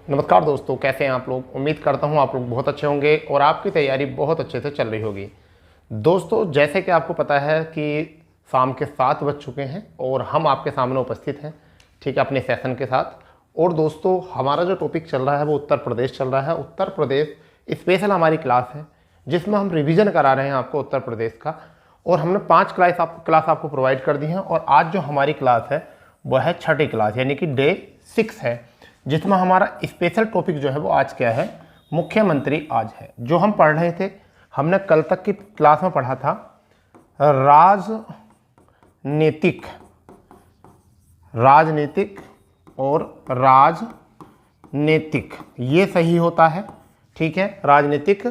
नमस्कार दोस्तों, कैसे हैं आप लोग। उम्मीद करता हूं आप लोग बहुत अच्छे होंगे और आपकी तैयारी बहुत अच्छे से चल रही होगी। दोस्तों, जैसे कि आपको पता है कि शाम के 7 बज चुके हैं और हम आपके सामने उपस्थित हैं, ठीक है, अपने सेशन के साथ। और दोस्तों, हमारा जो टॉपिक चल रहा है वो उत्तर प्रदेश चल रहा है। उत्तर प्रदेश स्पेशल हमारी क्लास है जिसमें हम रिवीजन करा रहे हैं आपको उत्तर प्रदेश का। और हमने 5 क्लास आपको प्रोवाइड कर दी हैं और आज जो हमारी क्लास है वह है छठी क्लास, यानी कि डे 6 है, जिसमें हमारा स्पेशल टॉपिक जो है वो आज क्या है, मुख्यमंत्री आज है। जो हम पढ़ रहे थे, हमने कल तक की क्लास में पढ़ा था राजनीतिक और राजनीतिक, ये सही होता है, ठीक है। राजनीतिक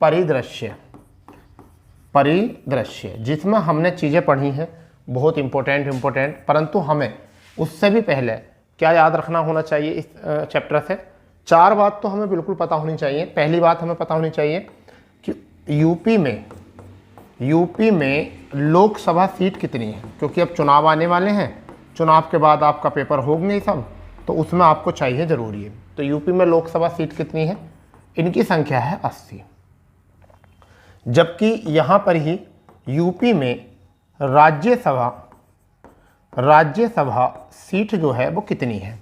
परिदृश्य, जिसमें हमने चीज़ें पढ़ी हैं बहुत इंपॉर्टेंट, परंतु हमें उससे भी पहले क्या याद रखना होना चाहिए इस चैप्टर से। 4 बात तो हमें बिल्कुल पता होनी चाहिए। पहली बात हमें पता होनी चाहिए कि यूपी में लोकसभा सीट कितनी है, क्योंकि अब चुनाव आने वाले हैं। चुनाव के बाद आपका पेपर होंगे सब, तो उसमें आपको चाहिए ज़रूरी है। तो यूपी में लोकसभा सीट कितनी है, इनकी संख्या है 80। जबकि यहाँ पर ही यूपी में राज्यसभा सीट जो है वो कितनी है,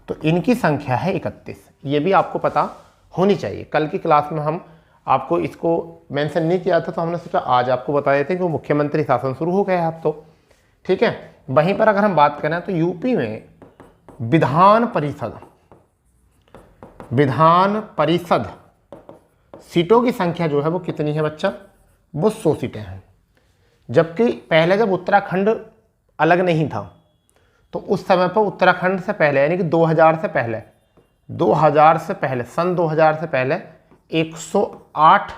तो इनकी संख्या है 31। ये भी आपको पता होनी चाहिए। कल की क्लास में हम आपको इसको मेंशन नहीं किया था, तो हमने सोचा आज आपको बता देते हैं कि मुख्यमंत्री शासन शुरू हो गया है अब तो, ठीक है। वहीं पर अगर हम बात करें तो यूपी में विधान परिषद सीटों की संख्या जो है वो कितनी है बच्चा, वो 100 सीटें हैं। जबकि पहले जब उत्तराखंड अलग नहीं था तो उस समय पर उत्तराखंड से पहले, यानी कि 2000 से पहले सन 2000 से पहले 108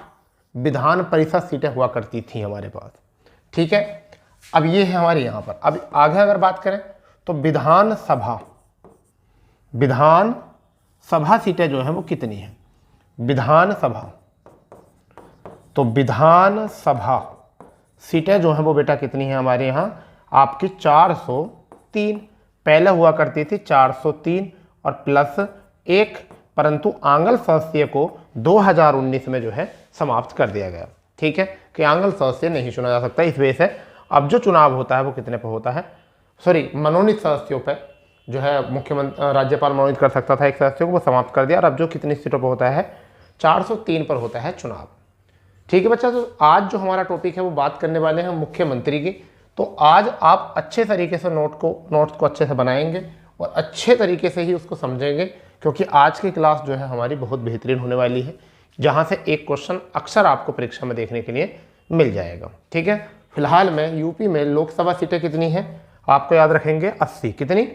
विधान परिषद सीटें हुआ करती थी हमारे पास, ठीक है। अब ये है हमारे यहाँ पर। अब आगे अगर बात करें तो विधानसभा सीटें जो है वो कितनी है, विधानसभा सीटें जो है वो बेटा कितनी है हमारे यहाँ, आपकी 403। पहले हुआ करती थी 403 और प्लस 1, परंतु आंग्ल सदस्य को 2019 में जो है समाप्त कर दिया गया, ठीक है, कि आंग्ल सदस्य नहीं चुना जा सकता। इस वजह से अब जो चुनाव होता है वो कितने पर होता है, मनोनीत सदस्यों पर जो है राज्यपाल मनोनीत कर सकता था एक सदस्य को, वो समाप्त कर दिया। और अब जो कितनी सीटों पर होता है, 403 पर होता है चुनाव, ठीक है बच्चा। तो आज जो हमारा टॉपिक है वो बात करने वाले हैं मुख्यमंत्री की। तो आज आप अच्छे तरीके से नोट्स को अच्छे से बनाएंगे और अच्छे तरीके से ही उसको समझेंगे, क्योंकि आज की क्लास जो है हमारी बहुत बेहतरीन होने वाली है, जहाँ से एक क्वेश्चन अक्सर आपको परीक्षा में देखने के लिए मिल जाएगा, ठीक है। फिलहाल में यूपी में लोकसभा सीटें कितनी हैं, आपको याद रखेंगे 80। कितनी,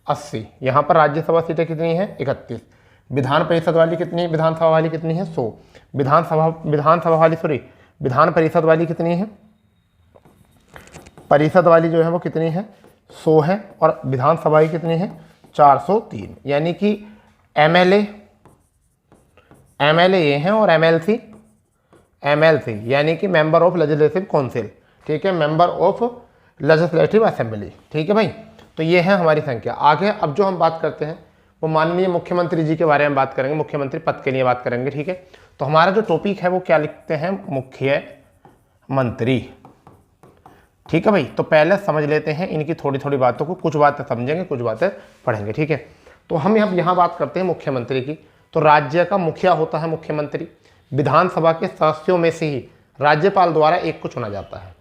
80। यहाँ पर राज्यसभा सीटें कितनी हैं, 31। विधान परिषद वाली कितनी, विधानसभा वाली कितनी है, 100। विधान परिषद वाली कितनी है, परिषद वाली जो है वो कितनी है, 100 है। और विधानसभा की कितनी है, 403। यानी कि एमएलए ये हैं और एमएलसी यानी कि मेंबर ऑफ लेजिस्लेटिव काउंसिल, ठीक है, मेंबर ऑफ लेजिस्लेटिव असेंबली, ठीक है भाई। तो ये है हमारी संख्या। आगे अब जो हम बात करते हैं वो माननीय मुख्यमंत्री जी के बारे में बात करेंगे, मुख्यमंत्री पद के लिए बात करेंगे, ठीक है। तो हमारा जो टॉपिक है वो क्या लिखते हैं, मुख्यमंत्री, ठीक है भाई। तो पहले समझ लेते हैं इनकी थोड़ी बातों को, कुछ बातें समझेंगे, कुछ बातें पढ़ेंगे, ठीक है। तो हम यहाँ बात करते हैं मुख्यमंत्री की। तो राज्य का मुखिया होता है मुख्यमंत्री। विधानसभा के सदस्यों में से ही राज्यपाल द्वारा एक को चुना जाता है।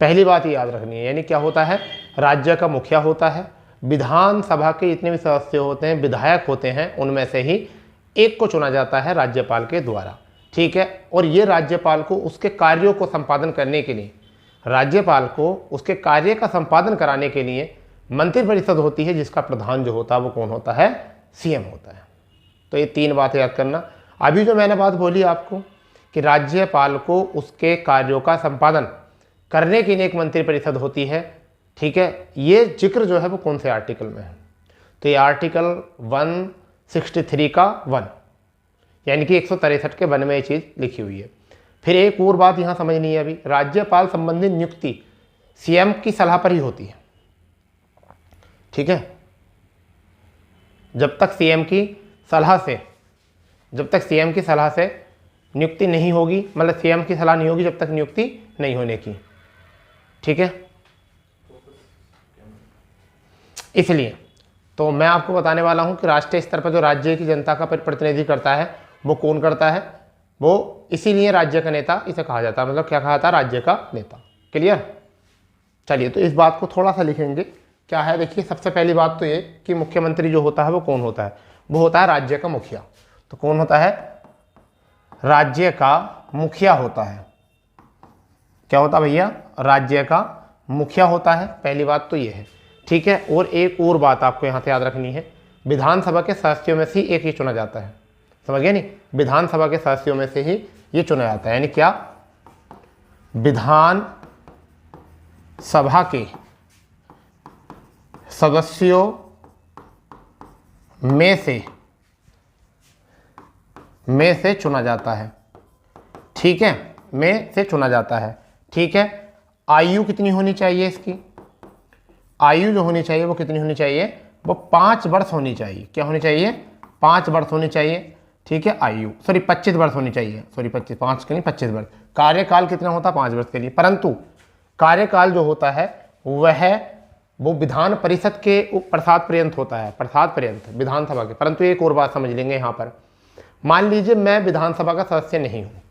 पहली बात ये याद रखनी है, यानी क्या होता है, राज्य का मुखिया होता है। विधानसभा के जितने भी सदस्य होते हैं, विधायक होते हैं, उनमें से ही एक को चुना जाता है राज्यपाल के द्वारा, ठीक है। और ये राज्यपाल को उसके कार्यों को संपादन करने के लिए, राज्यपाल को उसके कार्य का संपादन कराने के लिए मंत्रिपरिषद होती है, जिसका प्रधान जो होता है वो कौन होता है, सीएम होता है। तो ये 3 बातें याद करना। अभी जो मैंने बात बोली आपको कि राज्यपाल को उसके कार्यों का संपादन करने के लिए एक मंत्रिपरिषद होती है, ठीक है, ये जिक्र जो है वो कौन से आर्टिकल में है, तो ये आर्टिकल 163 का 1, यानी कि 163 के 1 में ये चीज़ लिखी हुई है। फिर एक और बात यहाँ समझनी है, अभी राज्यपाल संबंधी नियुक्ति सीएम की सलाह पर ही होती है, ठीक है। जब तक सीएम की सलाह से, जब तक सीएम की सलाह से नियुक्ति नहीं होगी, मतलब सीएम की सलाह नहीं होगी जब तक नियुक्ति नहीं होने की, ठीक है। इसलिए तो मैं आपको बताने वाला हूं कि राष्ट्रीय स्तर पर जो राज्य की जनता का प्रतिनिधि करता है वो कौन करता है, वो इसीलिए राज्य का नेता इसे कहा जाता है, मतलब क्या कहा था, राज्य का नेता। क्लियर। चलिए तो इस बात को थोड़ा सा लिखेंगे, क्या है देखिए, सबसे पहली बात तो ये कि मुख्यमंत्री जो होता है वो कौन होता है, वो होता है राज्य का मुखिया। तो कौन होता है, राज्य का मुखिया होता है। क्या होता है भैया, राज्य का मुखिया होता है, पहली बात तो ये है, ठीक है। और एक और बात आपको यहाँ से याद रखनी है, विधानसभा के सदस्यों में से ही एक ही चुना जाता है, समझ गए नहीं, विधानसभा के सदस्यों में से ही ये चुना जाता है, यानी क्या, विधान सभा के सदस्यों में से चुना जाता है, ठीक है, में से चुना जाता है, ठीक है। आयु कितनी होनी चाहिए इसकी, आयु जो होनी चाहिए वो कितनी होनी चाहिए, वो 5 वर्ष होनी चाहिए। क्या होनी चाहिए, 5 वर्ष होनी चाहिए, ठीक है। आयु 25 वर्ष होनी चाहिए, 25, 5 के नहीं 25 वर्ष। कार्यकाल कितना होता है, 5 वर्ष के लिए, परंतु कार्यकाल जो होता है वो विधान परिषद के प्रसाद पर्यंत होता है, प्रसाद पर्यंत विधानसभा के। परंतु एक और बात समझ लेंगे यहाँ पर, मान लीजिए मैं विधानसभा का सदस्य नहीं हूँ,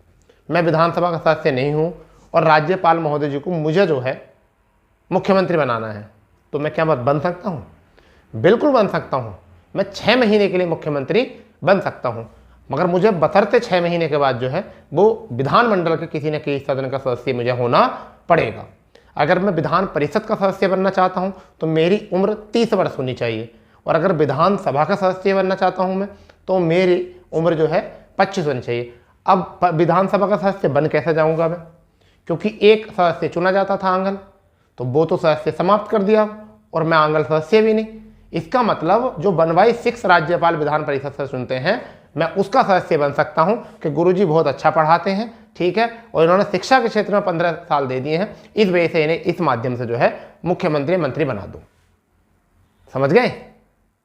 मैं विधानसभा का सदस्य नहीं हूँ और राज्यपाल महोदय जी को मुझे जो है मुख्यमंत्री बनाना है, तो मैं क्या बन सकता हूँ, बिल्कुल बन सकता हूँ। मैं 6 महीने के लिए मुख्यमंत्री बन सकता हूँ, मगर मुझे बशर्ते 6 महीने के बाद जो है वो विधानमंडल के किसी न किसी सदन का सदस्य मुझे होना पड़ेगा। अगर मैं विधान परिषद का सदस्य बनना चाहता हूँ तो मेरी उम्र 30 वर्ष होनी चाहिए, और अगर विधानसभा का सदस्य बनना चाहता हूँ मैं तो मेरी उम्र जो है 25 होनी चाहिए। अब विधानसभा का सदस्य बन कैसे जाऊँगा मैं, क्योंकि एक सदस्य चुना जाता था आंगन, तो वो तो सदस्य समाप्त कर दिया और मैं आंगन सदस्य भी नहीं। इसका मतलब जो 1/6 राज्यपाल विधान परिषद से चुनते हैं, मैं उसका सदस्य बन सकता हूं कि गुरुजी बहुत अच्छा पढ़ाते हैं, ठीक है, और इन्होंने शिक्षा के क्षेत्र में 15 साल दे दिए हैं, इस वजह से इन्हें इस माध्यम से जो है मुख्यमंत्री मंत्री बना दूं। समझ गए,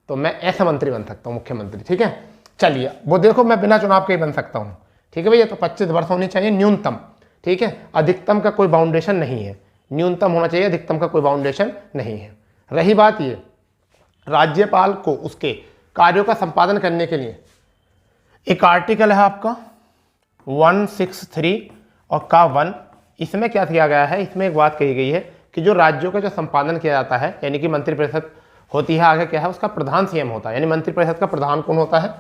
तो मैं ऐसा मंत्री बन सकता हूं, मुख्यमंत्री, ठीक है। चलिए वो देखो, मैं बिना चुनाव के ही बन सकता हूं, ठीक है भैया। तो 25 वर्ष होनी चाहिए न्यूनतम, ठीक है, अधिकतम का कोई बाउंडेशन नहीं है, न्यूनतम होना चाहिए, अधिकतम का कोई बाउंडेशन नहीं है। रही बात ये, राज्यपाल को उसके कार्यों का संपादन करने के लिए एक आर्टिकल है आपका 163 और का 1, इसमें क्या किया गया है, इसमें एक बात कही गई है कि जो राज्यों का जो संपादन किया जाता है, यानी कि मंत्रिपरिषद होती है, आगे क्या है, उसका प्रधान सीएम होता है। यानी मंत्रिपरिषद का प्रधान कौन होता है,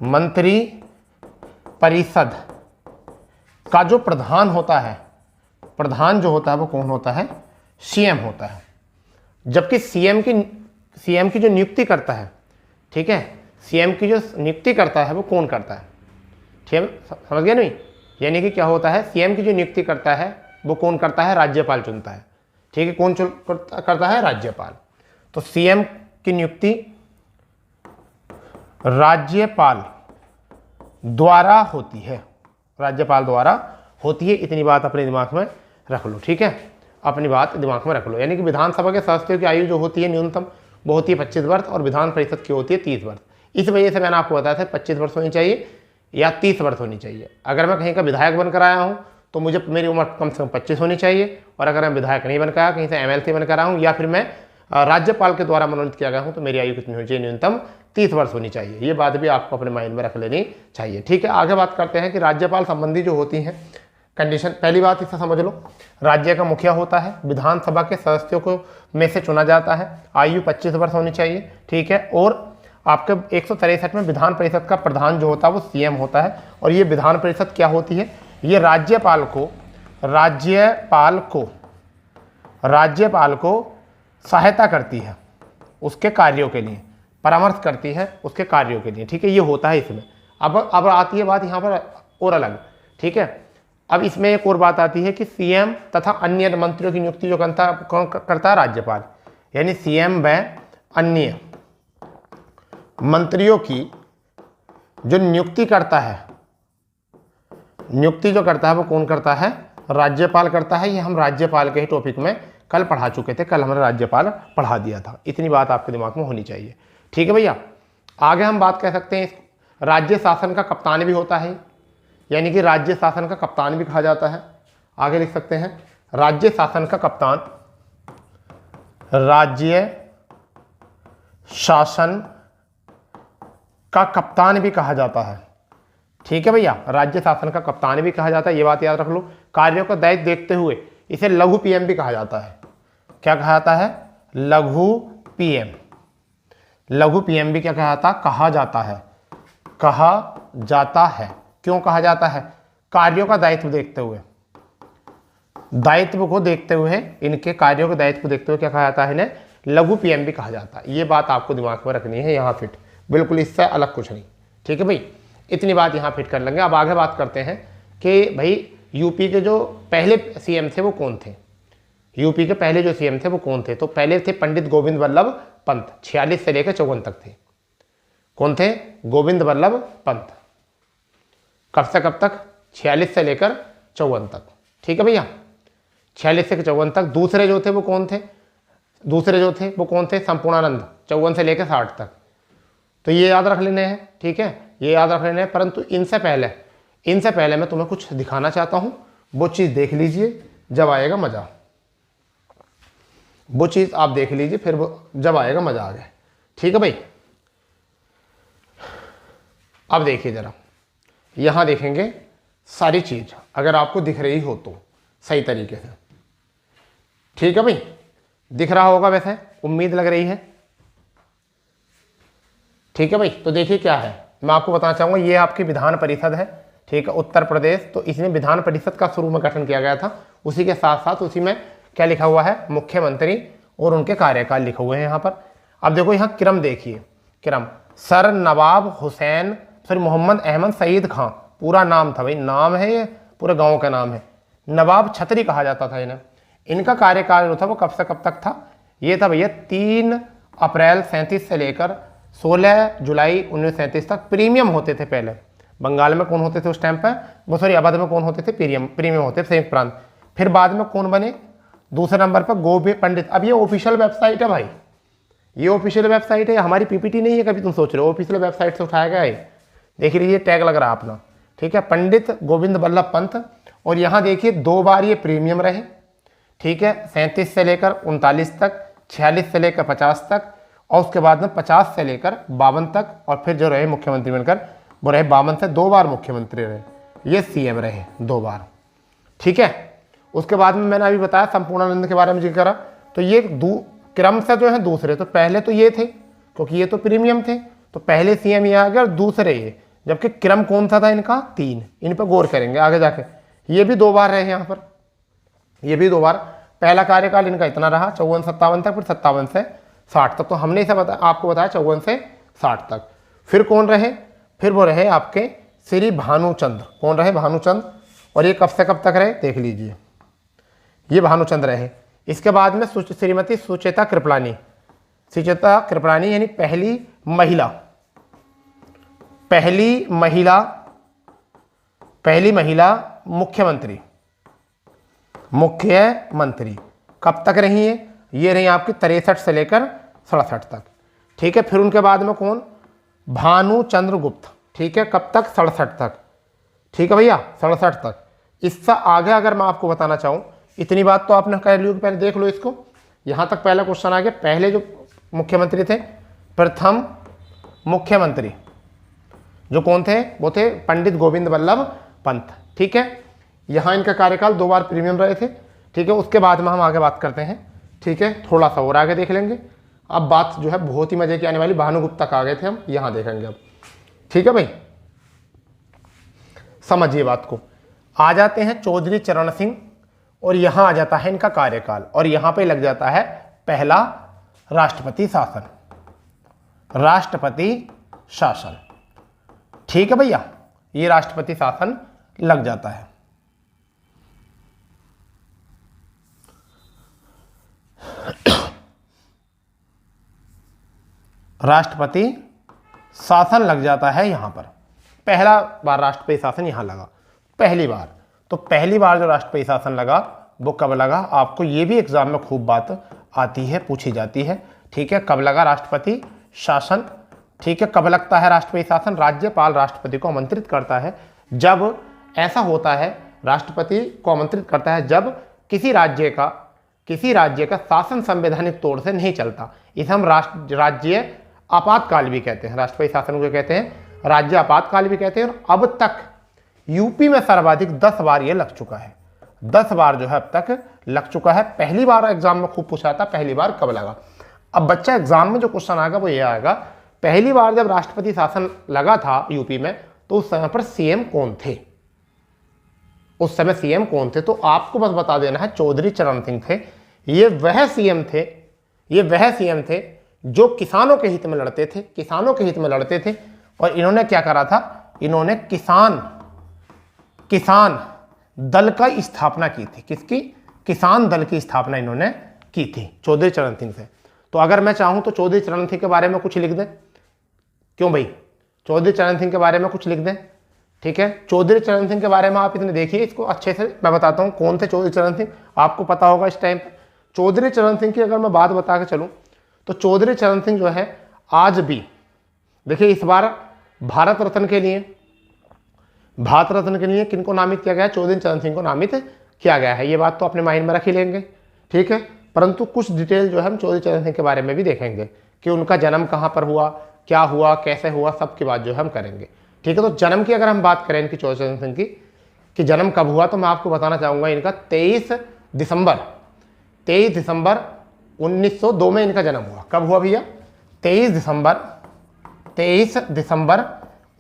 मंत्री परिषद का जो प्रधान होता है, प्रधान जो होता है वो कौन होता है, सीएम होता है। जबकि सीएम की जो नियुक्ति करता है, ठीक है, सीएम की जो नियुक्ति करता है वो कौन करता है, ठीक है, समझ गए नहीं। यानी कि क्या होता है, सीएम की जो नियुक्ति करता है वो कौन करता है, राज्यपाल चुनता है, ठीक है, कौन करता है, राज्यपाल। तो सीएम की नियुक्ति राज्यपाल द्वारा होती है, राज्यपाल द्वारा होती है, इतनी बात अपने दिमाग में रख लो, ठीक है, अपनी बात दिमाग में रख लो। यानी कि विधानसभा के सदस्यों की आयु जो होती है न्यूनतम वो होती है 25 वर्ष और विधान परिषद की होती है 30 वर्ष। इस वजह से मैंने आपको बताया था 25 वर्ष होनी चाहिए या 30 वर्ष होनी चाहिए। अगर मैं कहीं का विधायक बनकर आया हूँ तो मुझे मेरी उम्र कम से कम 25 होनी चाहिए, और अगर मैं विधायक नहीं बनकर आया, कहीं से एमएलसी बनकर आया हूँ या फिर मैं राज्यपाल के द्वारा मनोनीत किया गया हूँ, तो मेरी आयु कितनी होनी चाहिए, न्यूनतम 30 वर्ष होनी चाहिए। ये बात भी आपको अपने माइंड में रख लेनी चाहिए, ठीक है। आगे बात करते हैं कि राज्यपाल संबंधी जो होती हैं कंडीशन, पहली बात इसे समझ लो, राज्य का मुखिया होता है, विधानसभा के सदस्यों को में से चुना जाता है, आयु 25 वर्ष होनी चाहिए, ठीक है। और आपके 163 में विधान परिषद का प्रधान जो होता है वो सीएम होता है। और ये विधान परिषद क्या होती है, ये राज्यपाल को सहायता करती है उसके कार्यों के लिए, परामर्श करती है उसके कार्यों के लिए, ठीक है, ये होता है इसमें। अब आती है बात यहाँ पर और अलग, ठीक है। अब इसमें एक और बात आती है कि सीएम तथा अन्य मंत्रियों की नियुक्ति जो कौन करता है, राज्यपाल। यानी सीएम व अन्य मंत्रियों की जो नियुक्ति करता है, नियुक्ति जो करता है वो कौन करता है, राज्यपाल करता है। ये हम राज्यपाल के ही टॉपिक में कल पढ़ा चुके थे, कल हमने राज्यपाल पढ़ा दिया था, इतनी बात आपके दिमाग में होनी चाहिए, ठीक है भैया। आगे हम बात कह सकते हैं, राज्य शासन का कप्तान भी होता है, यानी कि राज्य शासन का कप्तान भी कहा जाता है। आगे लिख सकते हैं राज्य शासन का कप्तान, राज्य शासन का कप्तान भी कहा जाता है। ठीक है भैया, राज्य शासन का कप्तान भी कहा जाता है, ये बात याद रख लो। कार्यों का दायित्व देखते हुए इसे लघु पीएम भी कहा जाता है। क्या कहा जाता है? लघु पीएम। लघु पीएम भी क्या कहा जाता है? कहा जाता है। क्यों कहा जाता है? कार्यों का दायित्व देखते हुए, दायित्व को देखते हुए, इनके कार्यों के दायित्व को देखते हुए क्या कहा जाता है? इन्हें लघु पीएम भी कहा जाता है। ये बात आपको दिमाग में रखनी है, यहाँ फिट, बिल्कुल इससे अलग कुछ नहीं। ठीक है भाई, इतनी बात यहाँ फिट कर लेंगे। अब आगे बात करते हैं कि भाई यूपी के जो पहले सीएम थे वो कौन थे। यूपी के पहले जो सीएम थे वो कौन थे? तो पहले थे पंडित गोविंद वल्लभ पंत, 46 से लेकर 54 तक थे। कौन थे? गोविंद वल्लभ पंत। कब से कब तक? 46 से लेकर 54 तक। ठीक है भैया, 46 से 54 तक। दूसरे जो थे वो कौन थे? दूसरे जो थे वो कौन थे? संपूर्णानंद, 54 से लेकर 60 तक। तो ये याद रख लेने हैं। ठीक है, ये याद रख लेने हैं। परंतु इनसे पहले मैं तुम्हें कुछ दिखाना चाहता हूं। वो चीज़ देख लीजिए, जब आएगा मज़ा। वो चीज़ आप देख लीजिए, फिर वो जब आएगा मज़ा आ गया। ठीक है भाई, अब देखिए ज़रा, यहाँ देखेंगे सारी चीज़ अगर आपको दिख रही हो तो सही तरीके से। ठीक है भाई, दिख रहा होगा वैसे, उम्मीद लग रही है। ठीक है भाई, तो देखिए क्या है, मैं आपको बताना चाहूँगा। ये आपकी विधान परिषद है, ठीक है, उत्तर प्रदेश। तो इसमें विधान परिषद का शुरू में गठन किया गया था। उसी के साथ साथ उसी में क्या लिखा हुआ है? मुख्यमंत्री और उनके कार्यकाल लिखे हुए हैं यहाँ पर। अब देखो यहाँ क्रम देखिए, क्रम सर नवाब हुसैन मोहम्मद अहमद सईद खां, पूरा नाम था भाई, नाम है ये, पूरे गांव का नाम है। नवाब छतरी कहा जाता था इन्हें। इनका कार्यकाल जो था वो कब से कब तक था? ये था भैया 3 अप्रैल 37 से लेकर 16 जुलाई 1937 तक। प्रीमियम होते थे पहले। बंगाल में कौन होते थे उस टाइम पर? वो सॉरी, अवध में कौन होते थे? प्रीमियम होते थे, संयुक्त प्रांत। फिर बाद में कौन बने? दूसरे नंबर पर गोविंद पंडित। अब ये ऑफिशियल वेबसाइट है भाई, ये ऑफिशियल वेबसाइट है, हमारी पीपीटी नहीं है कभी तुम सोच रहे हो। ऑफिशियल वेबसाइट से उठाया गया है, देख लीजिए, टैग लग रहा है अपना। ठीक है, पंडित गोविंद वल्लभ पंत। और यहाँ देखिए 2 बार ये प्रीमियम रहे। ठीक है, 37 से लेकर 39 तक, 46 से लेकर 50 तक, और उसके बाद में 50 से लेकर 52 तक। और फिर जो रहे मुख्यमंत्री बनकर वो रहे 52 से 2 बार मुख्यमंत्री रहे, ये सीएम रहे 2 बार। ठीक है, उसके बाद में मैंने अभी बताया संपूर्णानंद के बारे में जिक्र करा। तो ये क्रम से जो है दूसरे, तो पहले तो ये थे क्योंकि ये तो प्रीमियम थे, तो पहले सीएम ये आ गया और दूसरे ये, जबकि क्रम कौन सा था इनका? 3। इन पर गौर करेंगे आगे जाके। ये भी 2 बार रहे यहाँ पर, ये भी 2 बार। पहला कार्यकाल इनका इतना रहा 54-57 तक, फिर 57 से 60 तक। तो हमने इसे आपको बताया 54 से 60 तक। फिर कौन रहे? फिर वो रहे आपके श्री भानुचंद्र। कौन रहे? भानुचंद्र। और ये कब से कब तक रहे? देख लीजिए, ये भानुचंद्र रहे। इसके बाद में श्रीमती सुचेता कृपलानी। सुचेता कृपलानी यानी पहली महिला मुख्यमंत्री। कब तक रही है? ये रही आपकी 63 से लेकर 67 तक। ठीक है, फिर उनके बाद में कौन? भानुचंद्र गुप्त। ठीक है, कब तक? 67 तक। ठीक है भैया, 67 तक। इससे आगे अगर मैं आपको बताना चाहूँ, इतनी बात तो आपने कह ली, पहले देख लो इसको। यहाँ तक पहला क्वेश्चन आ गया। पहले जो मुख्यमंत्री थे, प्रथम मुख्यमंत्री जो कौन थे? वो थे पंडित गोविंद वल्लभ पंत। ठीक है, यहाँ इनका कार्यकाल 2 बार प्रीमियम रहे थे। ठीक है, उसके बाद में हम आगे बात करते हैं। ठीक है, थोड़ा सा और आगे देख लेंगे। अब बात जो है बहुत ही मजे की आने वाली, भानुगुप्ता तक आ गए थे हम, यहाँ देखेंगे अब। ठीक है भाई, समझिए बात को। आ जाते हैं चौधरी चरण सिंह, और यहाँ आ जाता है इनका कार्यकाल, और यहाँ पे लग जाता है पहला राष्ट्रपति शासन। राष्ट्रपति शासन, ठीक है भैया, ये राष्ट्रपति शासन लग जाता है। राष्ट्रपति शासन लग जाता है यहाँ पर। पहला बार राष्ट्रपति शासन यहाँ लगा, पहली बार। तो पहली बार जो राष्ट्रपति शासन लगा वो कब लगा? आपको ये भी एग्जाम में खूब बात आती है, पूछी जाती है। ठीक है, कब लगा राष्ट्रपति शासन? ठीक है। कब लगता है राष्ट्रपति शासन? राज्यपाल राष्ट्रपति को आमंत्रित करता है जब ऐसा होता है, राष्ट्रपति को आमंत्रित करता है जब किसी राज्य का शासन संवैधानिक तौर से नहीं चलता। इसे हम राज्य आपातकाल भी कहते हैं। राष्ट्रपति शासन को कहते हैं राज्य आपातकाल भी कहते हैं। और अब तक यूपी में सर्वाधिक 10 बार ये लग चुका है। 10 बार जो है अब तक लग चुका है। पहली बार एग्जाम में खूब पूछा था, पहली बार कब लगा। अब बच्चा एग्जाम में जो क्वेश्चन आएगा वो ये आएगा, पहली बार जब राष्ट्रपति शासन लगा था यूपी में तो उस समय पर सीएम कौन थे? उस समय सीएम कौन थे? तो आपको बस बता देना है चौधरी चरण सिंह थे। ये वह सीएम थे जो किसानों के हित में लड़ते थे। और इन्होंने क्या करा था? इन्होंने किसान दल का स्थापना की थी। किसकी? किसान दल की स्थापना इन्होंने की थी चौधरी चरण सिंह से। तो अगर मैं चाहूं तो चौधरी चरण सिंह के बारे में कुछ लिख दें। क्यों भाई? चौधरी चरण सिंह के बारे में कुछ लिख दें, ठीक है। चौधरी चरण सिंह के बारे में आप इतने देखिए, इसको अच्छे से मैं बताता हूं कौन थे चौधरी चरण सिंह, आपको पता होगा इस टाइम पे। चौधरी चरण सिंह की अगर मैं बात बता के चलूं तो चौधरी चरण सिंह जो है आज भी, देखिए इस बार भारत रत्न के लिए किनको नामित किया गया है? चौधरी चरण सिंह को नामित किया गया है। ये बात तो अपने माइंड में रख ही लेंगे, ठीक है। परंतु कुछ डिटेल जो है हम चौधरी चरण सिंह के बारे में भी देखेंगे कि उनका जन्म कहाँ पर हुआ, क्या हुआ, कैसे हुआ, सब की बात जो है हम करेंगे, ठीक है। तो जन्म की अगर हम बात करें इनकी, चौधरी चरण सिंह की कि जन्म कब हुआ, तो मैं आपको बताना चाहूँगा इनका 23 दिसंबर 1902 में इनका जन्म हुआ। कब हुआ भैया? 23 दिसंबर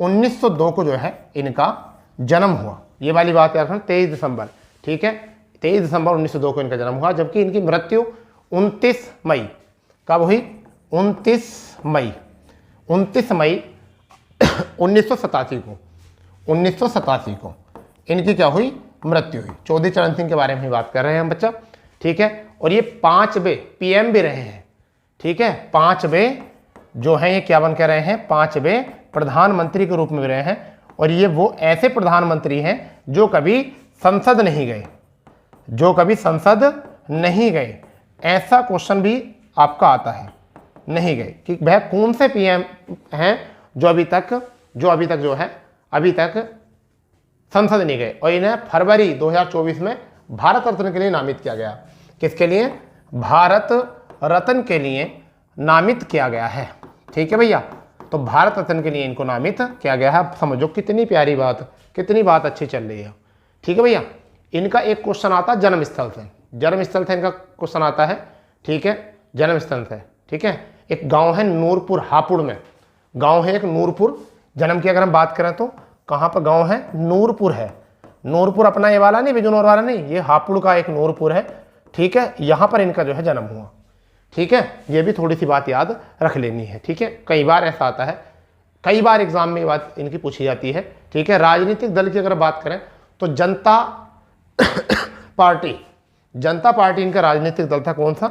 1902 को जो है इनका जन्म हुआ। ये वाली बात याद रखना, 23 दिसंबर, ठीक है। 23 दिसंबर 1902 को इनका जन्म हुआ, जबकि इनकी मृत्यु 29 मई, कब हुई? 29 मई 1987 को इनकी क्या हुई? मृत्यु हुई। चौधरी चरण सिंह के बारे में ही बात कर रहे हैं हम बच्चा, ठीक है। और ये 5वें पीएम भी रहे हैं, ठीक है। 5वें जो हैं ये क्या बन के रहे हैं? 5वें प्रधानमंत्री के रूप में भी रहे हैं। और ये वो ऐसे प्रधानमंत्री हैं जो कभी संसद नहीं गए, ऐसा क्वेश्चन भी आपका आता है, नहीं गए कि वह कौन से पीएम हैं जो अभी तक संसद नहीं गए। और इन्हें फरवरी 2024 में भारत रत्न के लिए नामित किया गया। किसके लिए? भारत रत्न के लिए नामित किया गया है, ठीक है भैया। तो भारत रत्न के लिए इनको नामित किया गया है। आप समझो कितनी प्यारी बात, कितनी बात अच्छी चल रही है, ठीक है भैया। इनका एक क्वेश्चन आता है जन्म स्थल से इनका क्वेश्चन आता है, ठीक है, जन्म स्थल से, ठीक है। एक गांव है नूरपुर, हापुड़ में गांव है एक नूरपुर। जन्म की अगर हम बात करें तो कहाँ पर गांव है? नूरपुर है। नूरपुर अपना ये वाला नहीं, बिजनौर वाला नहीं, ये हापुड़ का एक नूरपुर है, ठीक है। यहाँ पर इनका जो है जन्म हुआ, ठीक है। ये भी थोड़ी सी बात याद रख लेनी है, ठीक है। कई बार ऐसा आता है, कई बार एग्जाम में ये बात इनकी पूछी जाती है, ठीक है। राजनीतिक दल की अगर बात करें तो जनता पार्टी इनका राजनीतिक दल था। कौन सा?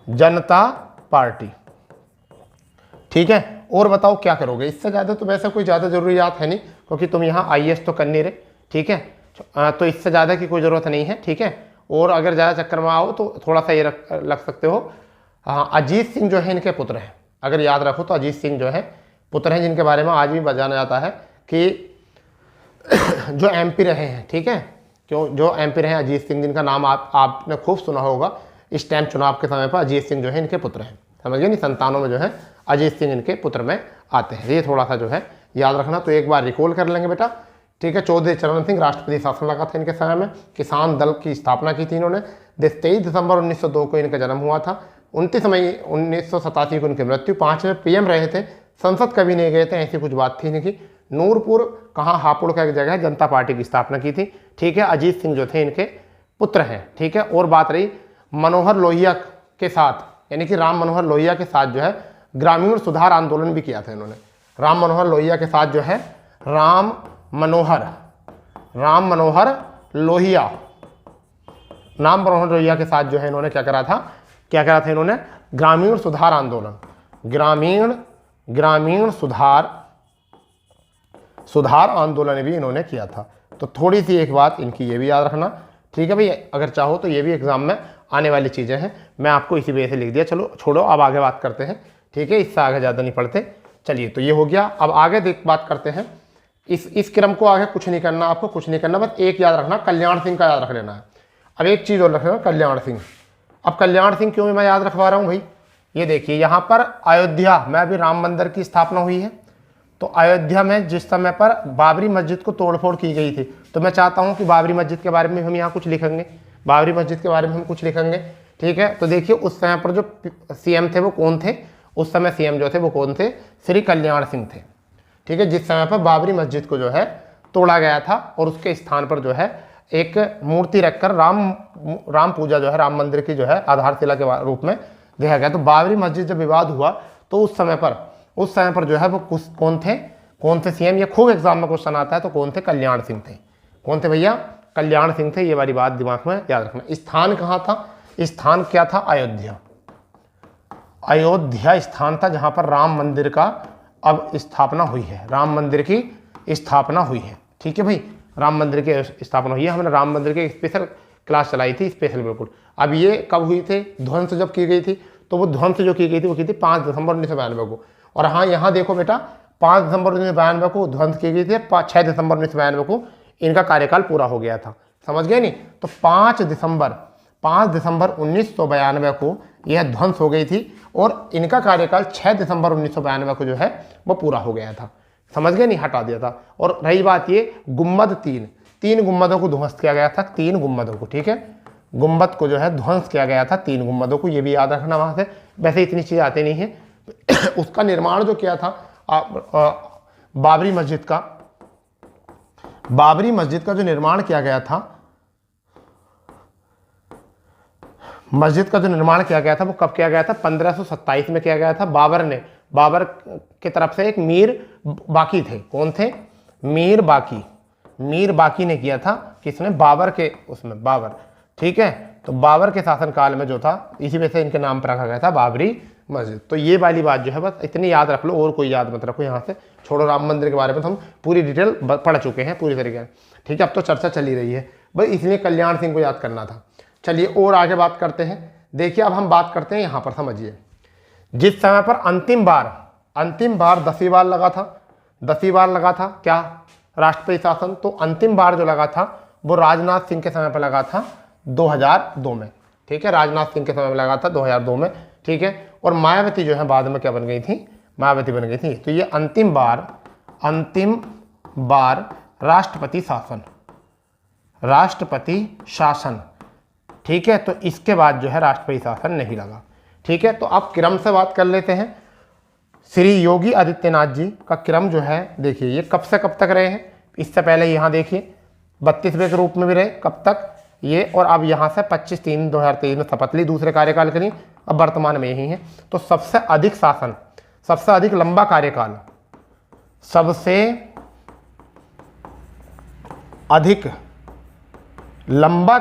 जनता पार्टी, ठीक है। और बताओ क्या करोगे? इससे ज़्यादा तो वैसे कोई ज़्यादा जरूरियात है नहीं, क्योंकि तुम यहाँ आईएएस तो कर नहीं रहे, ठीक है। तो इससे ज़्यादा की कोई ज़रूरत नहीं है, ठीक है। और अगर ज़्यादा चक्कर में आओ तो थोड़ा सा ये लग सकते हो। हाँ, अजीत सिंह जो है इनके पुत्र हैं, अगर याद रखो तो अजीत सिंह जो है पुत्र हैं, जिनके बारे में आज भी जाना जाता है कि जो एमपी रहे हैं, ठीक है। जो एमपी रहे हैं अजीत सिंह, जिनका नाम आपने खूब सुना होगा इस टाइम चुनाव के समय पर, अजीत सिंह जो है इनके पुत्र हैं, समझ गए नहीं। संतानों में जो है अजीत सिंह इनके पुत्र में आते हैं। ये थोड़ा सा जो है याद रखना, तो एक बार रिकॉल कर लेंगे बेटा, ठीक है। चौधरी चरण सिंह राष्ट्रपति शासन लगा था इनके समय में, किसान दल की स्थापना की थी इन्होंने। 23 दिसंबर 1902 को इनका जन्म हुआ था। 29 मई 1987 को इनकी मृत्यु। 5वें पीएम रहे थे, संसद कभी नहीं गए थे, ऐसी कुछ बात थी इनकी। नूरपुर कहाँ? हापुड़ का एक जगह है, जनता पार्टी की स्थापना की थी, ठीक है। अजीत सिंह जो थे इनके पुत्र हैं, ठीक है। और बात रही मनोहर लोहिया के साथ, यानी कि राम मनोहर लोहिया के साथ जो है ग्रामीण सुधार आंदोलन भी किया था इन्होंने। राम मनोहर लोहिया के साथ जो है राम मनोहर लोहिया के साथ जो है इन्होंने क्या करा था इन्होंने ग्रामीण सुधार आंदोलन, ग्रामीण सुधार आंदोलन भी इन्होंने किया था। तो थोड़ी सी एक बात इनकी ये भी याद रखना, ठीक है भैया। अगर चाहो तो ये भी एग्जाम में आने वाली चीज़ें हैं, मैं आपको इसी वजह से लिख दिया। चलो छोड़ो, अब आगे बात करते हैं, ठीक है। इससे आगे ज़्यादा नहीं पढ़ते। चलिए, तो ये हो गया। अब आगे देख बात करते हैं। इस क्रम को आगे कुछ नहीं करना, आपको कुछ नहीं करना, बस एक याद रखना, कल्याण सिंह का याद रख लेना है। अब एक चीज़ और रखना, कल्याण सिंह। अब कल्याण सिंह क्यों मैं याद रखवा रहा हूँ भाई, ये देखिए यहाँ पर अयोध्या में अभी राम मंदिर की स्थापना हुई है। तो अयोध्या में जिस समय पर बाबरी मस्जिद को तोड़फोड़ की गई थी, तो मैं चाहता हूँ कि बाबरी मस्जिद के बारे में हम यहाँ कुछ लिखेंगे, बाबरी मस्जिद के बारे में हम कुछ लिखेंगे। ठीक है, तो देखिए उस समय पर जो सीएम थे वो कौन थे, उस समय सीएम जो थे वो कौन थे, श्री कल्याण सिंह थे। ठीक है, जिस समय पर बाबरी मस्जिद को जो है तोड़ा गया था और उसके स्थान पर जो है एक मूर्ति रखकर राम पूजा जो है, राम मंदिर की जो है आधारशिला के रूप में देखा गया। तो बाबरी मस्जिद जब विवाद हुआ तो उस समय पर जो है वो कौन थे सीएम, ये खूब एग्जाम में क्वेश्चन आता है। तो कौन थे, कल्याण सिंह थे। कौन थे भैया, कल्याण सिंह थे। ये वाली बात दिमाग में याद रखना। स्थान कहाँ था, स्थान क्या था, अयोध्या। अयोध्या स्थान था जहाँ पर राम मंदिर का अब स्थापना हुई है, राम मंदिर की स्थापना हुई है। ठीक है भाई, राम मंदिर की स्थापना हुई है। हमने राम मंदिर की स्पेशल क्लास चलाई थी, स्पेशल बिल्कुल। अब ये कब हुई थी, ध्वंस जब की गई थी, तो वो ध्वंस जो की गई थी वो की थी 5 दिसंबर 1992 को। और हाँ, यहाँ देखो बेटा, 5 दिसंबर 1992 को ध्वंस की गई थी, 6 दिसंबर 1992 को इनका कार्यकाल पूरा हो गया था। समझ गए नहीं, तो 5 दिसंबर 1992 को यह ध्वंस हो गई थी और इनका कार्यकाल 6 दिसंबर 1992 को जो है वो पूरा हो गया था। समझ गए नहीं, हटा दिया था। और रही बात ये गुम्बद, तीन गुम्बदों को ध्वंस किया गया था, 3 गुम्बदों को। ठीक है, गुम्बद को जो है ध्वंस किया गया था, 3 गुम्बदों को, ये भी याद रखना वहाँ से। वैसे इतनी चीज़ आती नहीं है। उसका निर्माण जो किया था बाबरी मस्जिद का जो निर्माण किया गया था, मस्जिद का जो निर्माण किया गया था वो कब किया गया था, 1527 में किया गया था। बाबर की तरफ से एक मीर बाकी थे। कौन थे, मीर बाकी ने किया था। किसने, बाबर के उसमें, बाबर। ठीक है, तो बाबर के शासनकाल में जो था, इसी वजह से इनके नाम पर रखा गया था बाबरी मस्जिद। तो ये वाली बात जो है बस इतनी याद रख लो, और कोई याद मत रखो। यहाँ से छोड़ो, राम मंदिर के बारे में तो हम पूरी डिटेल पढ़ चुके हैं पूरी तरीके से। ठीक है, अब तो चर्चा चली रही है भाई, इसलिए कल्याण सिंह को याद करना था। चलिए और आगे बात करते हैं। देखिए अब हम बात करते हैं यहाँ पर, समझिए, जिस समय पर अंतिम बार 10वीं बार लगा था क्या, राष्ट्रपति शासन। तो अंतिम बार जो लगा था वो राजनाथ सिंह के समय पर लगा था 2002 में। ठीक है, राजनाथ सिंह के समय में लगा था 2002 में। ठीक है, और मायावती जो है बाद में क्या बन गई थी, मायावती बन गई थी। तो ये अंतिम बार राष्ट्रपति शासन। ठीक है, तो इसके बाद जो है राष्ट्रपति शासन नहीं लगा। ठीक है, तो अब क्रम से बात कर लेते हैं। श्री योगी आदित्यनाथ जी का क्रम जो है, देखिए ये कब से कब तक रहे हैं। इससे पहले यहाँ देखिए 32वें के रूप में भी रहे, कब तक ये, और अब यहाँ से 25/3/2023 में शपथ ली, दूसरे कार्यकाल के लिए, अब वर्तमान में यही है। तो सबसे अधिक शासन, सबसे अधिक लंबा कार्यकाल, सबसे अधिक लंबा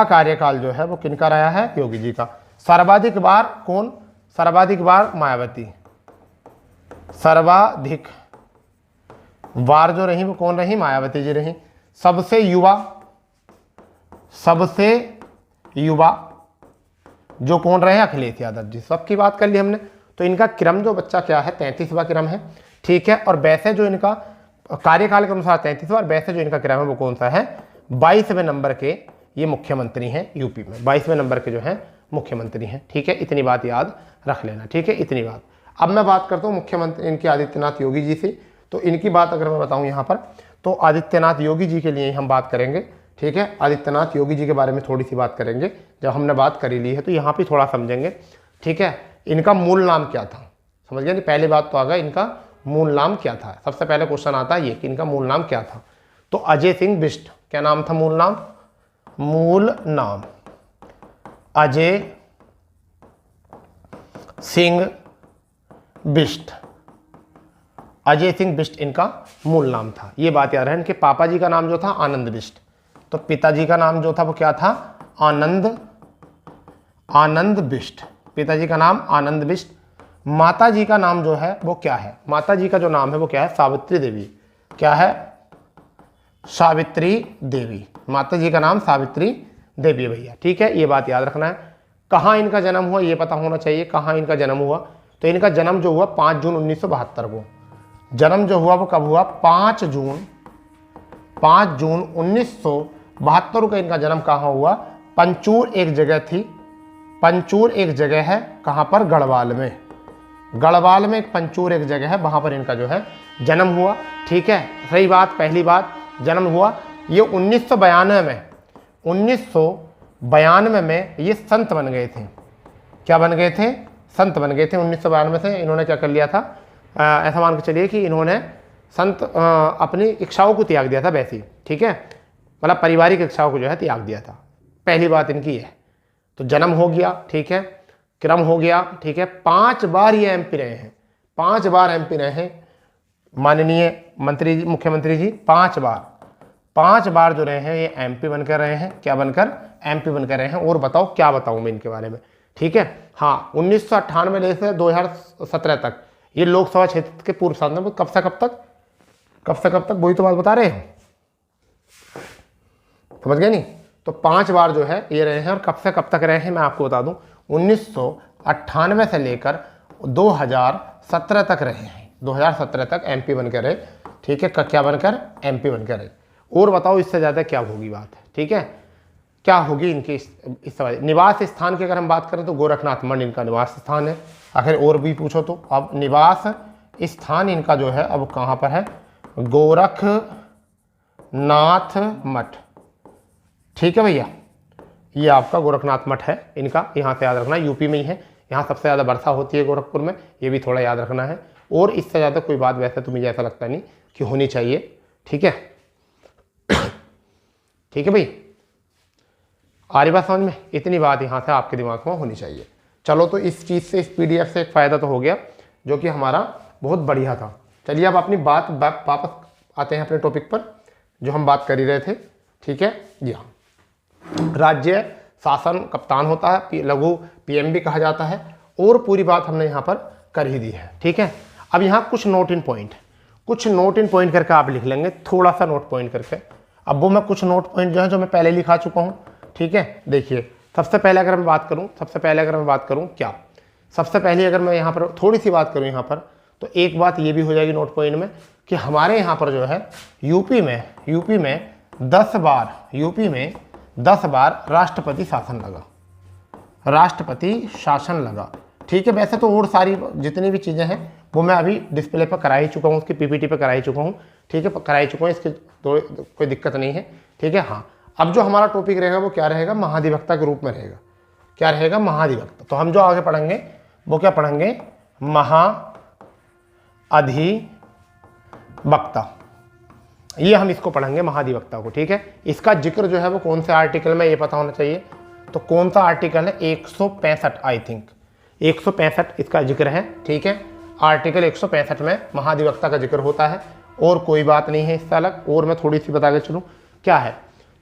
कार्यकाल जो है वो किनका रहा है, योगी जी का। सर्वाधिक बार कौन, सर्वाधिक बार मायावती। सर्वाधिक बार जो रही वो कौन रही, मायावती जी रही। सबसे युवा जो कौन रहे, अखिलेश यादव जी। सबकी बात कर ली हमने। तो इनका क्रम जो बच्चा क्या है, 33वां क्रम है। ठीक है, और वैसे जो इनका कार्यकाल के अनुसार 33वां, और वैसे जो इनका क्रम है वो कौन सा है, 22वें नंबर के ये मुख्यमंत्री हैं यूपी में, 22वें नंबर के जो हैं मुख्यमंत्री हैं। ठीक है, इतनी बात याद रख लेना। ठीक है, इतनी बात। अब मैं बात करता हूँ मुख्यमंत्री इनके आदित्यनाथ योगी जी से। तो इनकी बात अगर मैं बताऊँ यहाँ पर, तो आदित्यनाथ योगी जी के लिए हम बात करेंगे। ठीक है, आदित्यनाथ योगी जी के बारे में थोड़ी सी बात करेंगे। जब हमने बात कर ही ली है तो यहाँ पे थोड़ा समझेंगे। ठीक है, इनका मूल नाम क्या था, समझ गए नहीं, पहली बात तो आ गया इनका मूल नाम क्या था। सबसे पहले क्वेश्चन आता है ये कि इनका मूल नाम क्या था। तो अजय सिंह बिष्ट, क्या नाम था मूल नाम, अजय सिंह बिष्ट। अजय सिंह बिष्ट इनका मूल नाम था, ये बात याद रहे। इनके पापा जी का नाम जो था आनंद बिष्ट, तो पिताजी का नाम जो था वो क्या था, आनंद बिष्ट। पिताजी का नाम आनंद बिष्ट। माता जी का नाम जो है वो क्या है, माता जी का जो नाम है वो क्या है, सावित्री देवी। क्या है, सावित्री देवी। माता जी का नाम सावित्री देवी भैया। ठीक है, ये बात याद रखना है। कहाँ इनका जन्म हुआ ये पता होना चाहिए, कहाँ इनका जन्म हुआ। तो इनका जन्म जो हुआ 5 जून 1972 को, जन्म जो हुआ वो कब हुआ, 5 जून 1972 को इनका जन्म कहाँ हुआ, पंचूर एक जगह थी, पंचूर एक जगह है, कहाँ पर, गढ़वाल में, गढ़वाल में एक पंचूर एक जगह है, वहाँ पर इनका जो है जन्म हुआ। ठीक है, सही बात, पहली बात जन्म हुआ। ये 1992 में 1992 में ये संत बन गए थे। क्या बन गए थे, संत बन गए थे 1992 से। इन्होंने क्या कर लिया था, ऐसा मान के चलिए कि इन्होंने संत अपनी इच्छाओं को त्याग दिया था वैसे ही। ठीक है, मतलब पारिवारिक इच्छाओं को जो है त्याग दिया था, पहली बात इनकी है। तो जन्म हो गया, ठीक है, क्रम हो गया, ठीक है। 5 बार ये एमपी रहे हैं, 5 बार एमपी रहे हैं माननीय मंत्री जी, मुख्यमंत्री जी, 5 बार जो रहे हैं ये एमपी बनकर रहे हैं। क्या बनकर, एमपी बनकर रहे हैं। और बताओ क्या बताऊं मैं इनके बारे में, ठीक है। हाँ, 1998 से 2017 तक ये लोकसभा क्षेत्र के पूर्व सांसद, कब से कब तक, वही तो बात बता रहे हैं, समझ गए नहीं। तो 5 बार जो है ये रहे हैं, और कब से कब तक रहे हैं मैं आपको बता दूं, 1998 से लेकर 2017 तक रहे हैं, 2017 तक एमपी बनकर रहे। ठीक है, क्या बनकर, एमपी बनकर रहे। और बताओ इससे ज़्यादा क्या होगी बात, ठीक है, क्या होगी इनकी इस निवास स्थान की अगर हम बात करें तो गोरखनाथ मंड इनका निवास स्थान है। आखिर और भी पूछो तो अब निवास स्थान इनका जो है अब कहाँ पर है, गोरखनाथ मठ। ठीक है भैया, ये आपका गोरखनाथ मठ है इनका, यहाँ से याद रखना, यूपी में ही है। यहाँ सबसे ज़्यादा वर्षा होती है गोरखपुर में, ये भी थोड़ा याद रखना है। और इससे ज़्यादा कोई बात वैसे तो मुझे ऐसा लगता नहीं कि होनी चाहिए। ठीक है, ठीक है भाई, आ रही बात समझ में, इतनी बात यहाँ से आपके दिमाग में होनी चाहिए। चलो, तो इस चीज़ से, इस पीडीएफ से एक फ़ायदा तो हो गया जो कि हमारा बहुत बढ़िया था। चलिए अब अपनी बात वापस आते हैं अपने टॉपिक पर जो हम बात कर ही रहे थे। ठीक है जी, हाँ, राज्य शासन कप्तान होता है, लघु पीएम भी कहा जाता है, और पूरी बात हमने यहाँ पर कर ही दी है। ठीक है, अब यहाँ कुछ नोट इन पॉइंट करके आप लिख लेंगे, थोड़ा सा नोट पॉइंट करके। अब वो मैं कुछ नोट पॉइंट जो है जो मैं पहले लिखा चुका हूँ। ठीक है, देखिए, सबसे पहले अगर मैं बात करूँ क्या, सबसे पहले अगर मैं यहाँ पर थोड़ी सी बात करूँ यहाँ पर, तो एक बात ये भी हो जाएगी नोट पॉइंट में कि हमारे यहाँ पर जो है यूपी में 10 बार राष्ट्रपति शासन लगा। ठीक है, वैसे तो और सारी जितनी भी चीज़ें हैं वो मैं अभी डिस्प्ले पर करा ही चुका हूँ, उसकी पीपीटी पर करा ही चुका हूँ। ठीक है, करा ही चुका हूँ, इसकी कोई दिक्कत नहीं है। ठीक है, हाँ, अब जो हमारा टॉपिक रहेगा वो क्या रहेगा, महाधिवक्ता के रूप में रहेगा। क्या रहेगा, महाधिवक्ता। तो हम जो आगे पढ़ेंगे वो क्या पढ़ेंगे, महाधिवक्ता, ये हम इसको पढ़ेंगे महाधिवक्ता को। ठीक है, इसका जिक्र जो है वो कौन से आर्टिकल में, ये पता होना चाहिए। तो कौन सा आर्टिकल है, 165 आई थिंक, 165 इसका जिक्र है। ठीक है, आर्टिकल 165 में महाधिवक्ता का जिक्र होता है, और कोई बात नहीं है इससे अलग। और मैं थोड़ी सी बता के चलूँ क्या है,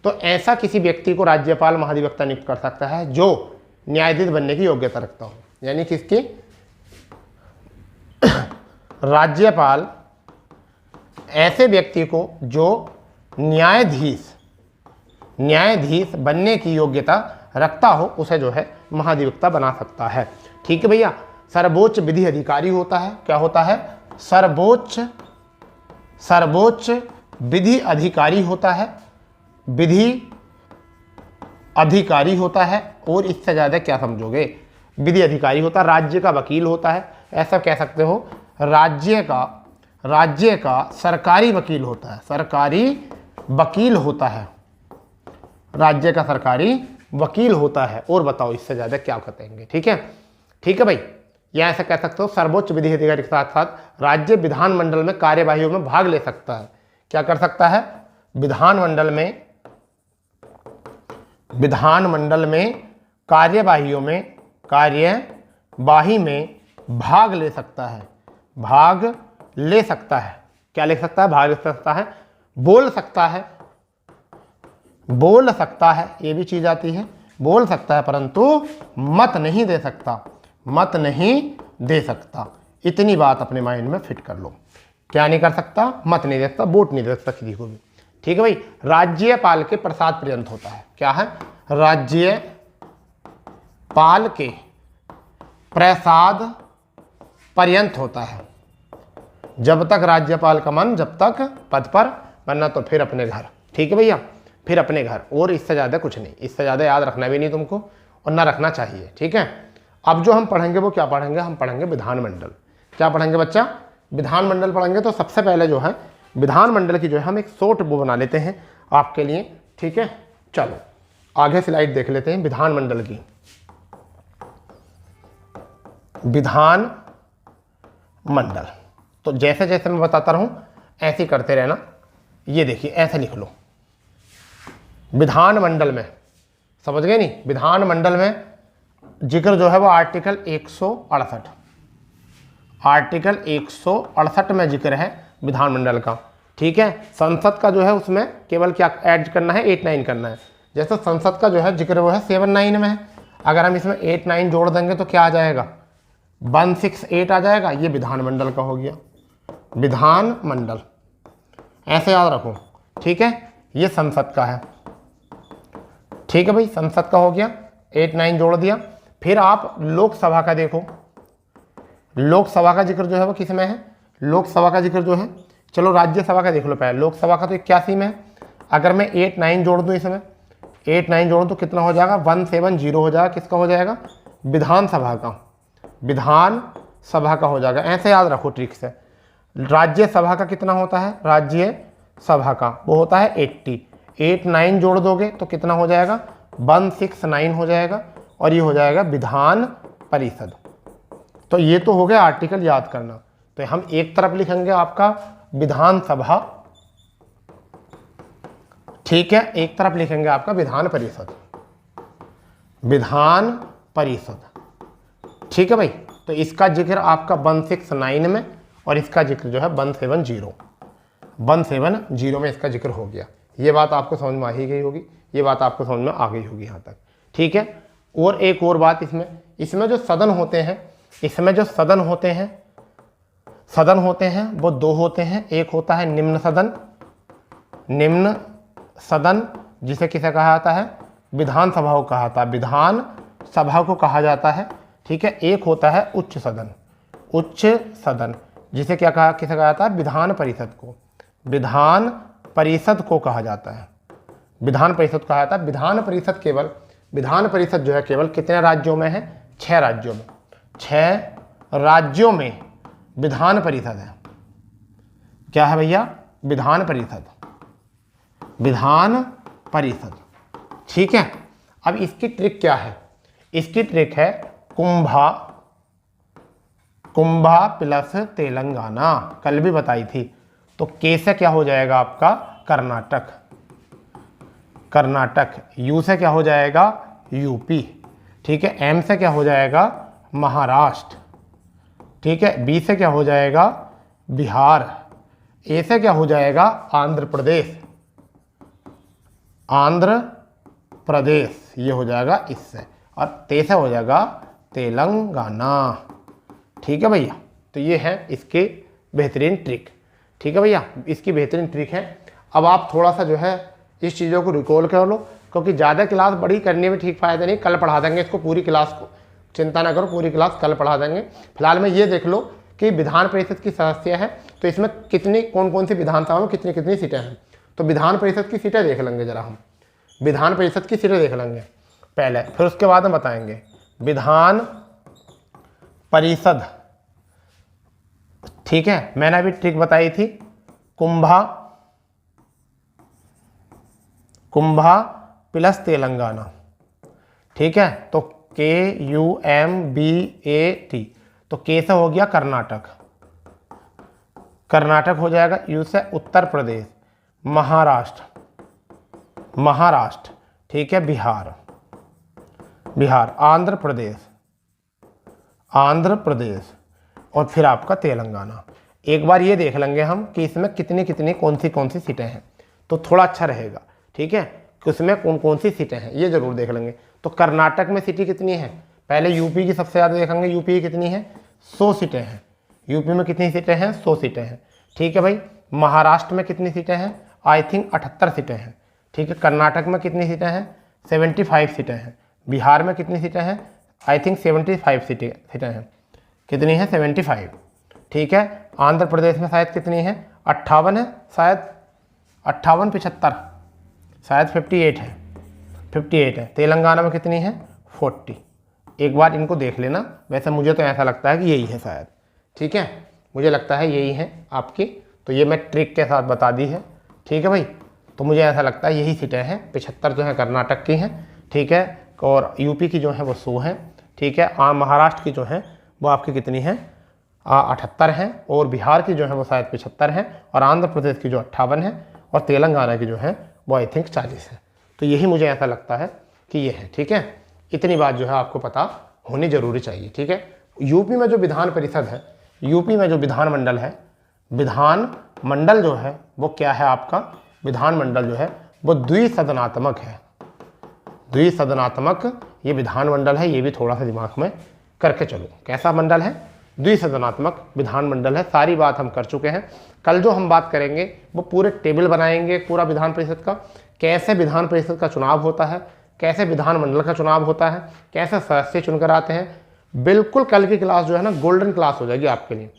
तो ऐसा किसी व्यक्ति को राज्यपाल महाधिवक्ता नियुक्त कर सकता है जो न्यायाधीश बनने की योग्यता रखता हो। यानी किसकी, राज्यपाल ऐसे व्यक्ति को जो न्यायाधीश बनने की योग्यता रखता हो, उसे जो है महाधिवक्ता बना सकता है। ठीक है भैया, सर्वोच्च विधि अधिकारी होता है। क्या होता है, सर्वोच्च विधि अधिकारी होता है, और इससे ज़्यादा क्या समझोगे, विधि अधिकारी होता है। राज्य का वकील होता है, ऐसा कह सकते हो, राज्य का सरकारी वकील होता है, राज्य का सरकारी वकील होता है। और बताओ इससे ज़्यादा क्या कहेंगे। ठीक है भाई, या ऐसा कह सकते हो, सर्वोच्च विधि अधिकारी के साथ साथ राज्य विधानमंडल में कार्यवाहियों में भाग ले सकता है। क्या कर सकता है, विधानमंडल में कार्यवाही में भाग ले सकता है। क्या ले सकता है, भाग ले सकता है, बोल सकता है, ये भी चीज आती है, बोल सकता है, परंतु मत नहीं दे सकता। इतनी बात अपने माइंड में फिट कर लो। क्या नहीं कर सकता, मत नहीं दे सकता, वोट नहीं दे सकता किसी को भी। ठीक है भाई, राज्यपाल के प्रसाद पर्यंत होता है। क्या है, राज्यपाल के प्रसाद पर्यंत होता है। जब तक राज्यपाल का मन, जब तक पद पर, वरना तो फिर अपने घर। ठीक है भैया, फिर अपने घर, और इससे ज़्यादा कुछ नहीं, इससे ज़्यादा याद रखना भी नहीं तुमको और ना रखना चाहिए। ठीक है, अब जो हम पढ़ेंगे वो क्या पढ़ेंगे, हम पढ़ेंगे विधानमंडल। क्या पढ़ेंगे बच्चा, विधानमंडल पढ़ेंगे। तो सबसे पहले जो है विधानमंडल की जो है हम एक शॉर्ट वो बना लेते हैं आपके लिए। ठीक है, चलो आगे स्लाइड देख लेते हैं विधानमंडल की। विधानमंडल, तो जैसे जैसे मैं बताता रहूं ऐसे ही करते रहना। ये देखिए ऐसे लिख लो, विधानमंडल में, समझ गए नहीं, विधानमंडल में जिक्र जो है वो आर्टिकल 168, आर्टिकल 168 में जिक्र है विधानमंडल का। ठीक है, संसद का जो है उसमें केवल क्या ऐड करना है, 89 करना है। जैसे संसद का जो है जिक्र वो है 79 में है, अगर हम इसमें 89 जोड़ देंगे तो क्या आ जाएगा, 168 आ जाएगा। ये विधानमंडल का हो गया, विधानमंडल, ऐसे याद रखो। ठीक है, ये संसद का है। ठीक है भाई, संसद का हो गया, 89 जोड़ दिया। फिर आप लोकसभा का देखो, लोकसभा का जिक्र जो है वो किस में है, लोकसभा का जिक्र जो है, चलो राज्यसभा का देख लो पहले। लोकसभा का तो 81 में है, अगर मैं 89 जोड़ दूँ इसमें, 89 जोड़ तो कितना हो जाएगा, 170 हो जाएगा। किसका हो जाएगा, विधानसभा का, विधानसभा का हो जाएगा। ऐसे याद रखो ट्रिक से। राज्यसभा का कितना होता है, राज्यसभा का वो होता है 80, 89 जोड़ दोगे तो कितना हो जाएगा, 169 हो जाएगा, और ये हो जाएगा विधान परिषद। तो ये तो हो गया आर्टिकल याद करना। तो हम एक तरफ लिखेंगे आपका विधानसभा, ठीक है, एक तरफ लिखेंगे आपका विधान परिषद, विधान परिषद। ठीक है भाई, तो इसका जिक्र आपका 169 में और इसका जिक्र जो है 170 में इसका जिक्र हो गया। ये बात आपको समझ में आ ही गई होगी, ये बात आपको समझ में आ गई होगी यहाँ तक। ठीक है, और एक और बात, इसमें जो सदन होते हैं, इसमें जो सदन होते हैं वो दो होते हैं। एक होता है निम्न सदन, निम्न सदन जिसे किसे कहा जाता है, विधानसभा को कहा जाता है, विधानसभा को कहा जाता है। ठीक है, एक होता है उच्च सदन, उच्च सदन जिसे क्या कहा, किसे कहा जाता है, विधान परिषद को, विधान परिषद को कहा जाता है, विधान परिषद कहा जाता है। विधान परिषद केवल, विधान परिषद जो है केवल कितने राज्यों में है, 6 राज्यों में, 6 राज्यों में विधान परिषद है। क्या है भैया, विधान परिषद, विधान परिषद। ठीक है, अब इसकी ट्रिक क्या है, इसकी ट्रिक है कुंभा प्लस तेलंगाना, कल भी बताई थी। तो के से क्या हो जाएगा आपका, कर्नाटक, कर्नाटक। यू से क्या हो जाएगा, यूपी। ठीक है, एम से क्या हो जाएगा, महाराष्ट्र। ठीक है, बी से क्या हो जाएगा, बिहार। ए से क्या हो जाएगा, आंध्र प्रदेश, आंध्र प्रदेश, ये हो जाएगा इससे, और ते से हो जाएगा तेलंगाना। ठीक है भैया, तो ये है इसके बेहतरीन ट्रिक। ठीक है भैया, इसकी बेहतरीन ट्रिक है। अब आप थोड़ा सा जो है इस चीज़ों को रिकॉल कर लो, क्योंकि ज़्यादा क्लास बड़ी करने में ठीक फ़ायदा नहीं, कल पढ़ा देंगे इसको, पूरी क्लास को चिंता ना करो, पूरी क्लास कल पढ़ा देंगे। फिलहाल में ये देख लो कि विधान परिषद की सदस्य है तो इसमें कितनी कौन कौन सी विधानसभा में कितनी कितनी सीटें हैं। तो विधान परिषद की सीटें देख लेंगे जरा हम, विधान परिषद की सीटें देख लेंगे पहले, फिर उसके बाद हम बताएंगे विधान परिषद। ठीक है, मैंने अभी ट्रिक बताई थी, कुंभा प्लस तेलंगाना। ठीक है, तो KUMBAT, तो के से हो गया कर्नाटक, कर्नाटक हो जाएगा। यू से उत्तर प्रदेश, महाराष्ट्र। ठीक है, बिहार, आंध्र प्रदेश, और फिर आपका तेलंगाना। एक बार ये देख लेंगे हम कि इसमें कितनी कितनी कौन सी सीटें हैं, तो थोड़ा अच्छा रहेगा। ठीक है, कि उसमें कौन कौन सी सीटें हैं ये जरूर देख लेंगे। तो कर्नाटक में सीटें कितनी हैं, पहले यूपी की सबसे ज़्यादा देखेंगे, यूपी की कितनी है, 100 सीटें हैं। यूपी में कितनी सीटें हैं, 100 सीटें हैं। ठीक है भाई, महाराष्ट्र में कितनी सीटें हैं, आई थिंक 78 सीटें हैं। ठीक है, कर्नाटक में कितनी सीटें हैं, 75 सीटें हैं। बिहार में कितनी सीटें हैं, आई थिंक 75 सीटें हैं। कितनी है 75, ठीक है। आंध्र प्रदेश में शायद कितनी है 58 है, शायद 58 75, शायद 58 है, 58 है। तेलंगाना में कितनी है 40। एक बार इनको देख लेना, वैसे मुझे तो ऐसा लगता है कि यही है शायद, ठीक है, मुझे लगता है यही है आपकी। तो ये मैं ट्रिक के साथ बता दी है, ठीक है भाई। तो मुझे ऐसा लगता है यही सीटें हैं। 75 जो है कर्नाटक की हैं, ठीक है, और यूपी की जो है वो 100 हैं, ठीक है। महाराष्ट्र की जो है वो आपकी कितनी है 78 हैं, और बिहार की जो है वो शायद 75 है, और आंध्र प्रदेश की जो 58 है, और तेलंगाना की जो है वो आई थिंक 40 है। तो यही मुझे ऐसा लगता है कि ये है, ठीक है। इतनी बात जो है आपको पता होनी जरूरी चाहिए, ठीक है। यूपी में जो विधान परिषद है, यूपी में जो विधानमंडल है, विधानमंडल जो है वो क्या है आपका, विधानमंडल जो है वो द्विसदनात्मक है, द्विसदनात्मक ये विधानमंडल है। ये भी थोड़ा सा दिमाग में करके चलो, कैसा मंडल है, द्विसदनात्मक विधानमंडल है। सारी बात हम कर चुके हैं। कल जो हम बात करेंगे वो पूरे टेबल बनाएंगे पूरा विधान परिषद का, कैसे विधान परिषद का चुनाव होता है, कैसे विधानमंडल का चुनाव होता है, कैसे सदस्य चुनकर आते हैं। बिल्कुल कल की क्लास जो है ना गोल्डन क्लास हो जाएगी आपके लिए,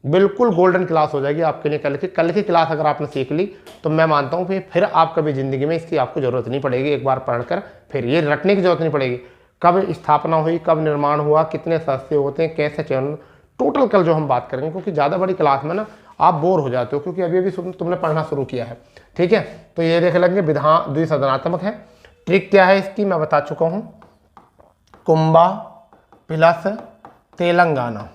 बिल्कुल गोल्डन क्लास हो जाएगी आपके लिए। कल की क्लास अगर आपने सीख ली तो मैं मानता हूँ फिर आप कभी ज़िंदगी में इसकी आपको ज़रूरत नहीं पड़ेगी। एक बार पढ़कर फिर ये रटने की जरूरत नहीं पड़ेगी। कब स्थापना हुई, कब निर्माण हुआ, कितने सदस्य होते हैं, कैसे चयन, टोटल कल जो हम बात करेंगे। क्योंकि ज़्यादा बड़ी क्लास में ना आप बोर हो जाते हो, क्योंकि अभी अभी तुमने पढ़ना शुरू किया है, ठीक है। तो ये देख लेंगे विधान द्विसदनात्मक है। ट्रिक क्या है इसकी मैं बता चुका हूँ, कुंभा प्लस तेलंगाना,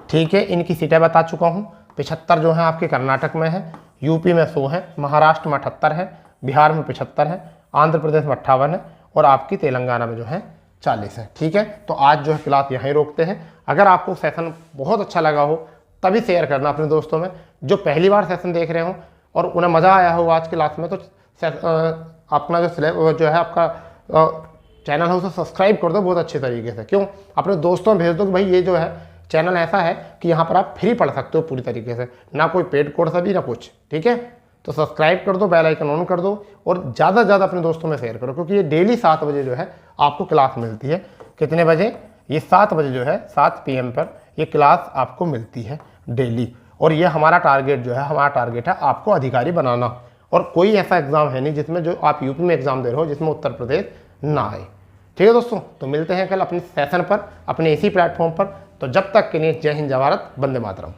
ठीक है। इनकी सीटें बता चुका हूँ। 75 जो है आपके कर्नाटक में है, यूपी में 100 है, महाराष्ट्र में 78 है, बिहार में 75 है, आंध्र प्रदेश में 58 है, और आपकी तेलंगाना में जो है 40 है, ठीक है। तो आज जो है क्लास यहीं रोकते हैं। अगर आपको सेशन बहुत अच्छा लगा हो तभी शेयर करना अपने दोस्तों में। जो पहली बार सेशन देख रहे हो और उन्हें मज़ा आया हो आज क्लास में, तो अपना जो है आपका चैनल है उसे सब्सक्राइब कर दो बहुत अच्छे तरीके से। क्यों, अपने दोस्तों में भेज दो कि भाई ये जो है चैनल ऐसा है कि यहाँ पर आप फ्री पढ़ सकते हो पूरी तरीके से, ना कोई पेड कोर्स अभी ना कुछ, ठीक है। तो सब्सक्राइब कर दो, बेल आइकन ऑन कर दो, और ज़्यादा से ज़्यादा अपने दोस्तों में शेयर करो। क्योंकि ये डेली 7 बजे जो है आपको क्लास मिलती है। कितने बजे, ये 7 बजे जो है 7 PM पर ये क्लास आपको मिलती है डेली। और ये हमारा टारगेट जो है, हमारा टारगेट है आपको अधिकारी बनाना। और कोई ऐसा एग्जाम है नहीं जिसमें जो आप यूपी में एग्जाम दे रहे हो जिसमें उत्तर प्रदेश ना आए, ठीक है दोस्तों। तो मिलते हैं कल अपने सेशन पर, अपने इसी प्लेटफॉर्म पर। तो जब तक के लिए जय हिंद, जय भारत, वंदे मातरम।